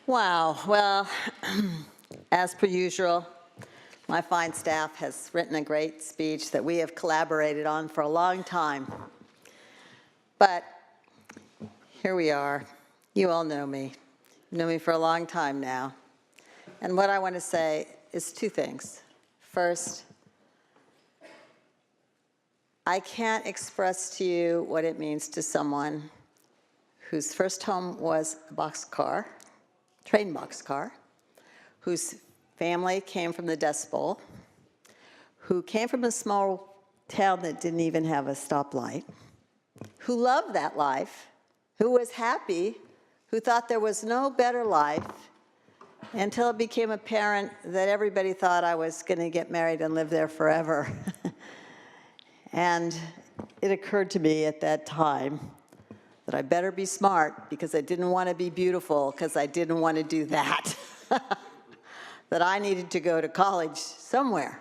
Wow. Well, as per usual, my fine staff has written a great speech that we have collaborated on for a long time. But here we are. You all know me. You know me for a long time now. And what I want to say is two things. First, I can't express to you what it means to someone whose first home was a boxcar, train boxcar, whose family came from the Dust Bowl, who came from a small town that didn't even have a stoplight, who loved that life, who was happy, who thought there was no better life, until it became apparent that everybody thought I was going to get married and live there forever. And it occurred to me at that time that I better be smart, because I didn't want to be beautiful, because I didn't want to do that. That I needed to go to college somewhere.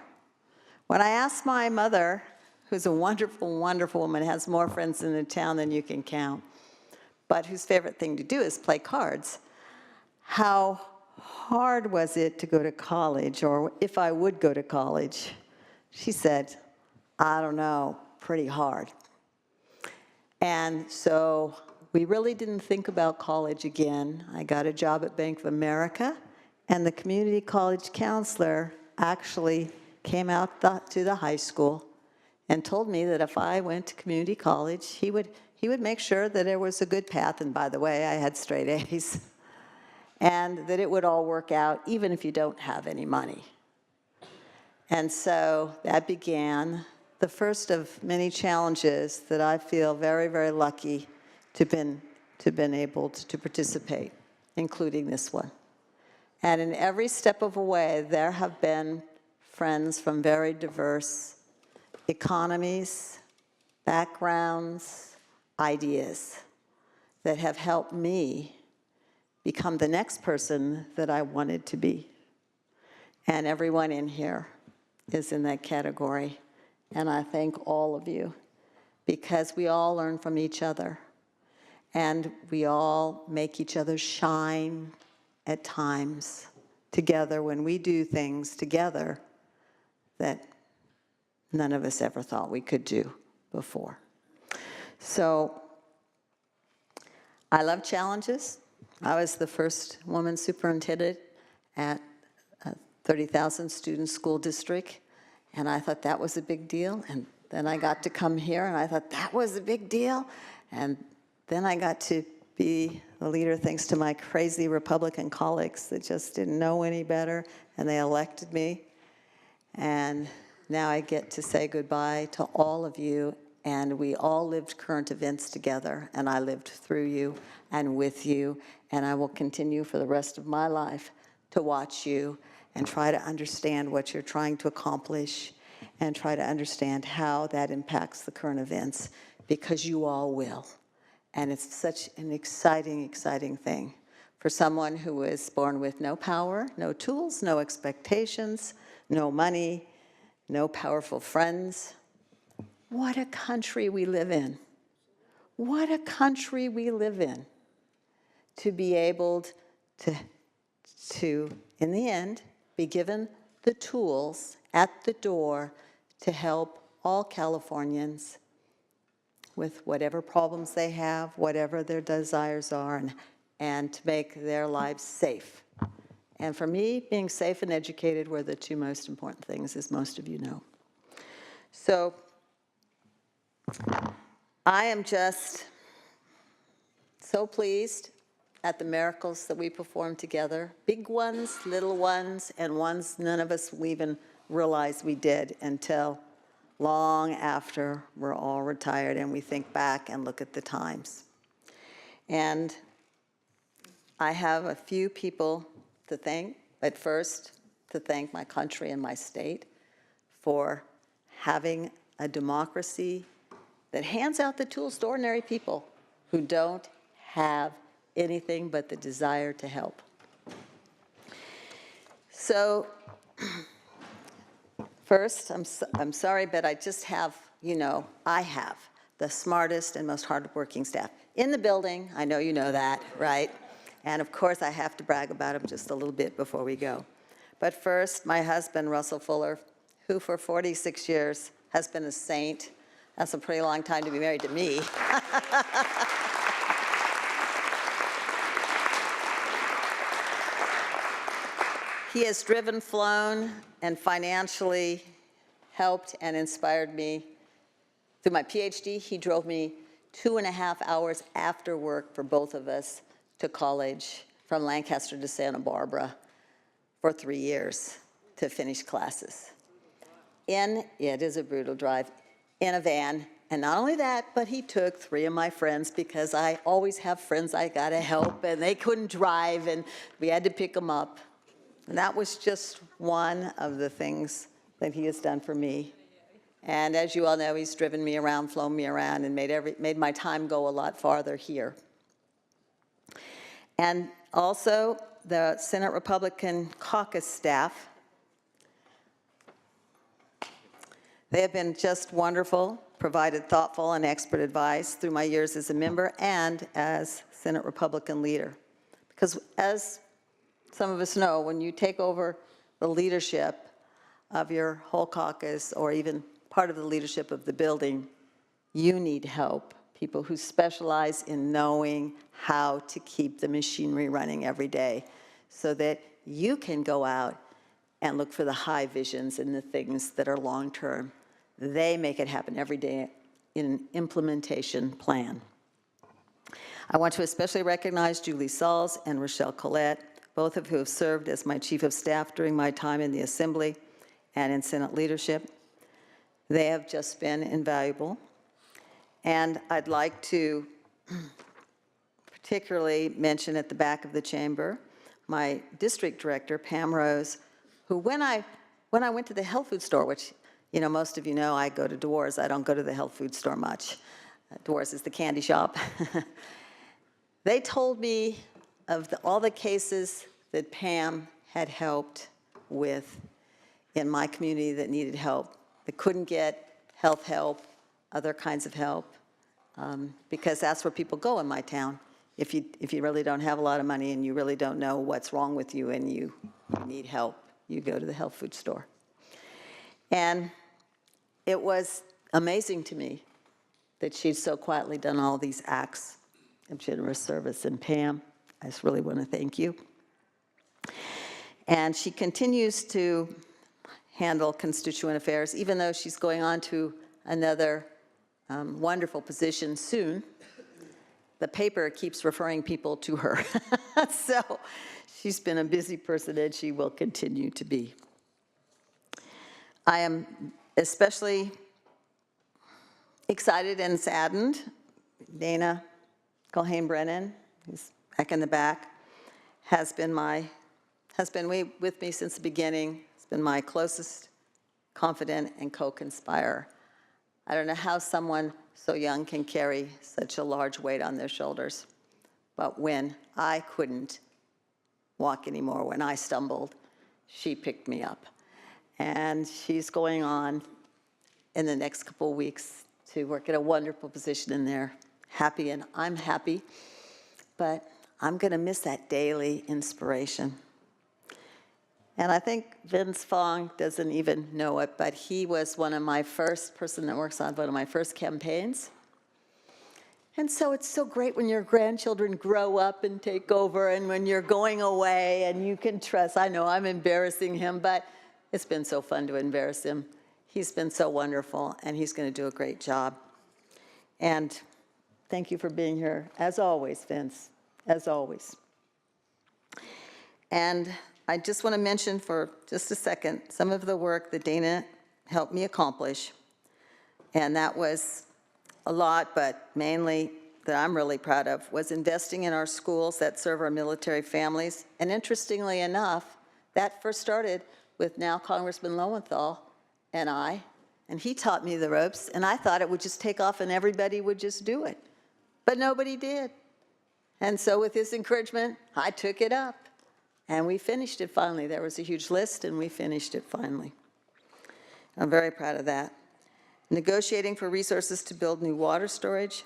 When I asked my mother, who's a wonderful, wonderful woman, has more friends in the town than you can count, but whose favorite thing to do is play cards, how hard was it to go to college, or if I would go to college, she said, I don't know, pretty hard. And so we really didn't think about college again. I got a job at Bank of America, and the community college counselor actually came out to the high school and told me that if I went to community college, he would make sure that there was a good path, and by the way, I had straight A's, and that it would all work out even if you don't have any money. And so that began the first of many challenges that I feel very, very lucky to been able to participate, including this one. And in every step of the way, there have been friends from very diverse economies, backgrounds, ideas that have helped me become the next person that I wanted to be. And everyone in here is in that category. And I thank all of you, because we all learn from each other, and we all make each other shine at times together when we do things together that none of us ever thought we could do before. So I love challenges. I was the first woman superintendent at a 30,000 student school district. And I thought that was a big deal. And then I got to come here, and I thought that was a big deal. And then I got to be the leader thanks to my crazy Republican colleagues that just didn't know any better, and they elected me. And now I get to say goodbye to all of you, and we all lived current events together, and I lived through you and with you, and I will continue for the rest of my life to watch you and try to understand what you're trying to accomplish, and try to understand how that impacts the current events, because you all will. And it's such an exciting, exciting thing for someone who was born with no power, no tools, no expectations, no money, no powerful friends. What a country we live in. What a country we live in, to be able to in the end, be given the tools at the door to help all Californians with whatever problems they have, whatever their desires are, and to make their lives safe. And for me, being safe and educated were the two most important things, as most of you know. So I am just so pleased at the miracles that we perform together, big ones, little ones, and ones none of us even realized we did until long after we're all retired and we think back and look at the times. And I have a few people to thank, but first to thank my country and my state for having a democracy that hands out the tools to ordinary people who don't have anything but the desire to help. So first, I'm sorry, but I just have, I have the smartest and most hardworking staff in the building. I know you know that, right? And of course, I have to brag about him just a little bit before we go. But first, my husband, Russell Fuller, who for 46 years has been a saint. That's a pretty long time to be married to me. He has driven, flown, and financially helped and inspired me. Through my PhD, he drove me 2.5 hours after work for both of us to college from Lancaster to Santa Barbara for 3 years to finish classes. It is a brutal drive, in a van. And not only that, but he took 3 of my friends because I always have friends I gotta help and they couldn't drive and we had to pick them up. And that was just one of the things that he has done for me. And as you all know, he's driven me around, flown me around, and made my time go a lot farther here. And also, the Senate Republican caucus staff, they have been just wonderful, provided thoughtful and expert advice through my years as a member and as Senate Republican leader. Because as some of us know, when you take over the leadership of your whole caucus or even part of the leadership of the building, you need help. People who specialize in knowing how to keep the machinery running every day so that you can go out and look for the high visions and the things that are long-term. They make it happen every day in an implementation plan. I want to especially recognize Julie Sauls and Rochelle Collette, both of who have served as my chief of staff during my time in the Assembly and in Senate leadership. They have just been invaluable. And I'd like to particularly mention at the back of the chamber my district director, Pam Rose, who when I went to the health food store, which most of you know I go to Dewars, I don't go to the health food store much. Dewars is the candy shop. They told me of all the cases that Pam had helped with in my community that needed help, that couldn't get health help, other kinds of help, because that's where people go in my town. If you really don't have a lot of money and you really don't know what's wrong with you and you need help, you go to the health food store. And it was amazing to me that she'd so quietly done all these acts of generous service. And Pam, I just really want to thank you. And she continues to handle constituent affairs, even though she's going on to another wonderful position soon. The paper keeps referring people to her. So she's been a busy person, and she will continue to be. I am especially excited and saddened. Dana Culhane-Brennan, who's back in the back, has been with me since the beginning. Has been my closest confidant and co-conspirer. I don't know how someone so young can carry such a large weight on their shoulders. But when I couldn't walk anymore, when I stumbled, she picked me up. And she's going on in the next couple of weeks to work at a wonderful position in there. Happy, and I'm happy. But I'm going to miss that daily inspiration. And I think Vince Fong doesn't even know it, but he was one of my first person that works on one of my first campaigns. And so it's so great when your grandchildren grow up and take over, and when you're going away and you can trust. I know I'm embarrassing him, but it's been so fun to embarrass him. He's been so wonderful, and he's going to do a great job. And thank you for being here, as always, Vince, as always. And I just want to mention for just a second some of the work that Dana helped me accomplish. And that was a lot, but mainly that I'm really proud of, was investing in our schools that serve our military families. And interestingly enough, that first started with now Congressman Lowenthal and I, and he taught me the ropes, and I thought it would just take off and everybody would just do it. But nobody did. And so with his encouragement, I took it up. And we finished it finally. There was a huge list, and we finished it finally. I'm very proud of that. Negotiating for resources to build new water storage,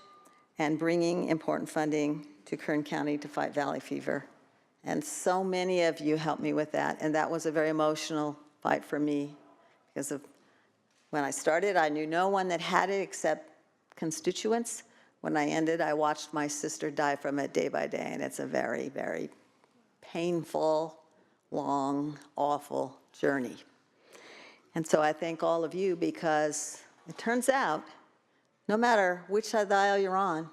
and bringing important funding to Kern County to fight valley fever. And so many of you helped me with that, and that was a very emotional fight for me because of when I started, I knew no one that had it except constituents. When I ended, I watched my sister die from it day by day, and it's a very, very painful, long, awful journey. And so I thank all of you because it turns out, no matter which side of the aisle you're on,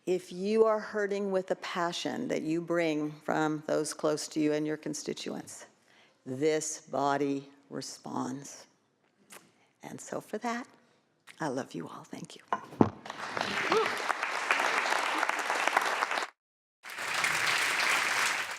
if you are hurting with the passion that you bring from those close to you and your constituents, this body responds. And so for that, I love you all. Thank you.